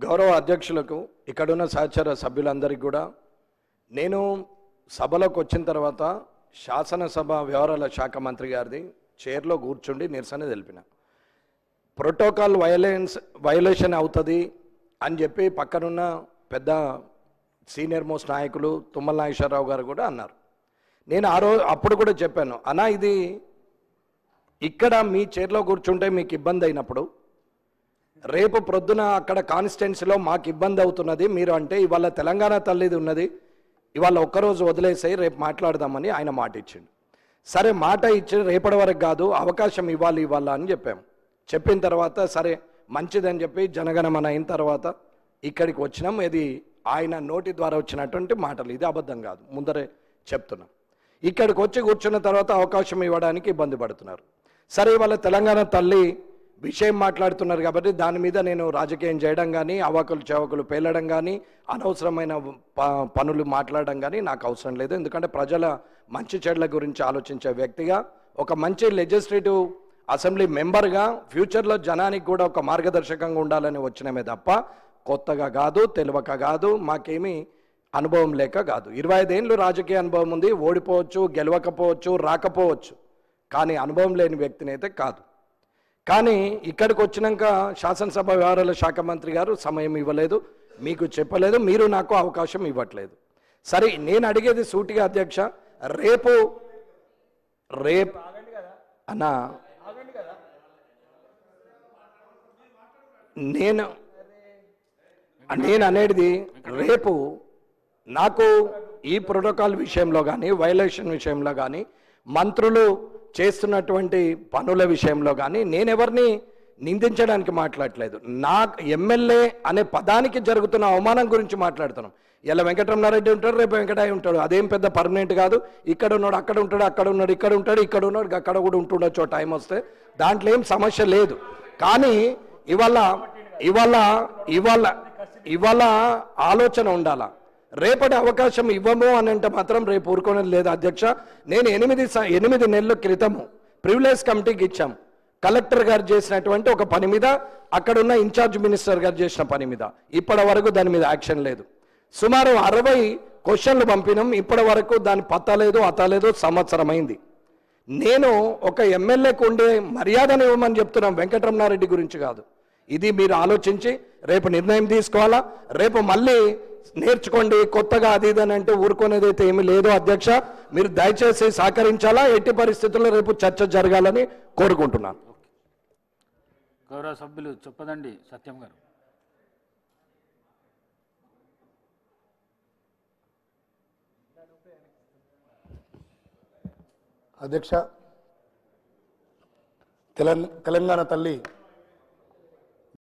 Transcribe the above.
గౌరవ అధ్యక్షులకు ఇక్కడున్న సహచర సభ్యులందరికీ కూడా నేను సభలోకి వచ్చిన తర్వాత శాసనసభ వ్యవహారాల శాఖ మంత్రి గారిది చైర్లో కూర్చుండి నిరసన తెలిపిన ప్రోటోకాల్ వయలేషన్ అవుతుంది అని చెప్పి పక్కనున్న పెద్ద సీనియర్ మోస్ట్ నాయకులు తుమ్మల నాగేశ్వరరావు గారు కూడా అన్నారు. నేను అప్పుడు కూడా చెప్పాను, అన్నా ఇది ఇక్కడ మీ చైర్లో కూర్చుంటే మీకు ఇబ్బంది అయినప్పుడు రేపు ప్రొద్దున అక్కడ కాన్స్టిట్యున్సీలో మాకు ఇబ్బంది అవుతున్నది, మీరు అంటే ఇవాళ తెలంగాణ తల్లిది ఉన్నది, ఇవాళ ఒక్కరోజు వదిలేసాయి రేపు మాట్లాడదామని ఆయన మాట ఇచ్చిండు. సరే మాట ఇచ్చి రేపటి వరకు కాదు అవకాశం ఇవ్వాలి అని చెప్పాము. చెప్పిన తర్వాత సరే మంచిదని చెప్పి జనగణమన అయిన తర్వాత ఇక్కడికి వచ్చినాం. ఇది ఆయన నోటి ద్వారా వచ్చినటువంటి మాటలు, ఇది అబద్ధం కాదు, ముందరే చెప్తున్నాం. ఇక్కడికి వచ్చి కూర్చున్న తర్వాత అవకాశం ఇవ్వడానికి ఇబ్బంది పడుతున్నారు. సరే ఇవాళ తెలంగాణ తల్లి విషయం మాట్లాడుతున్నారు కాబట్టి దాని మీద నేను రాజకీయం చేయడం కానీ అవాకులు చవకులు పేలడం కానీ అనవసరమైన పనులు మాట్లాడడం కానీ నాకు అవసరం లేదు. ఎందుకంటే ప్రజల మంచి చెడ్ల గురించి ఆలోచించే వ్యక్తిగా, ఒక మంచి లెజిస్లేటివ్ అసెంబ్లీ మెంబర్గా ఫ్యూచర్లో జనానికి కూడా ఒక మార్గదర్శకంగా ఉండాలని వచ్చినమే తప్ప కొత్తగా కాదు, తెలియక కాదు, మాకేమీ అనుభవం లేక కాదు. 25 ఏళ్ళు రాజకీయ అనుభవం ఉంది, ఓడిపోవచ్చు, గెలవకపోవచ్చు, రాకపోవచ్చు, కానీ అనుభవం లేని వ్యక్తిని అయితే కాదు. కానీ ఇక్కడికి వచ్చినాక శాసనసభ వ్యవహారాల శాఖ మంత్రి గారు సమయం ఇవ్వలేదు, మీకు చెప్పలేదు, మీరు నాకు అవకాశం ఇవ్వట్లేదు. సరే నేను అడిగేది సూటిగా అధ్యక్ష, రేపు అన్నా నేను అనేది రేపు నాకు ఈ ప్రోటోకాల్ విషయంలో కానీ వైలేషన్ విషయంలో కానీ మంత్రులు చేస్తున్నటువంటి పనుల విషయంలో కానీ నేనెవరిని నిందించడానికి మాట్లాడలేదు. నాకు ఎమ్మెల్యే అనే పదానికి జరుగుతున్న అవమానం గురించి మాట్లాడుతున్నాం. ఇలా వెంకటరమణారెడ్డి ఉంటాడు, రేపు వెంకటయ్య ఉంటాడు, అదేం పెద్ద పర్మనెంట్ కాదు. ఇక్కడ ఉన్నాడు అక్కడ ఉంటాడు, అక్కడ ఉన్నాడు ఇక్కడ ఉంటాడు, ఇక్కడ ఉన్నాడు అక్కడ కూడా ఉంటుండొచ్చు టైం వస్తే, దాంట్లో ఏం సమస్య లేదు. కానీ ఇవాళ ఇవాళ ఇవాళ ఇవాళ ఆలోచన ఉండాలా. రేపటి అవకాశం ఇవ్వము అని అంటే మాత్రం రేపు ఊరుకోనేది లేదు అధ్యక్ష. నేను 8 నెలల క్రితము ప్రివిలేజ్ కమిటీకి ఇచ్చాం. కలెక్టర్ గారు చేసినటువంటి ఒక పని మీద, అక్కడున్న ఇన్ఛార్జ్ మినిస్టర్ గారు చేసిన పని మీద ఇప్పటి వరకు దాని మీద యాక్షన్ లేదు. సుమారు 60 క్వశ్చన్లు పంపినాం, ఇప్పటి వరకు దాని పత్తలేదు అతలేదు, సంవత్సరం అయింది. నేను ఒక ఎమ్మెల్యేకు ఉండే మర్యాదను ఇవ్వమని చెప్తున్నాం, వెంకటరమణారెడ్డి గురించి కాదు. ఇది మీరు ఆలోచించి రేపు నిర్ణయం తీసుకోవాలా. రేపు మళ్ళీ నేర్చుకోండి కొత్తగా అది ఇది అని అంటే ఊరుకునేది అయితే ఏమీ లేదు అధ్యక్ష. మీరు దయచేసి సహకరించాలా, ఎట్టి పరిస్థితుల్లో రేపు చర్చ జరగాలని కోరుకుంటున్నాను. గౌరవ సభ్యులు చెప్పదండి సత్యం గారు. అధ్యక్ష, తెలంగాణ తల్లి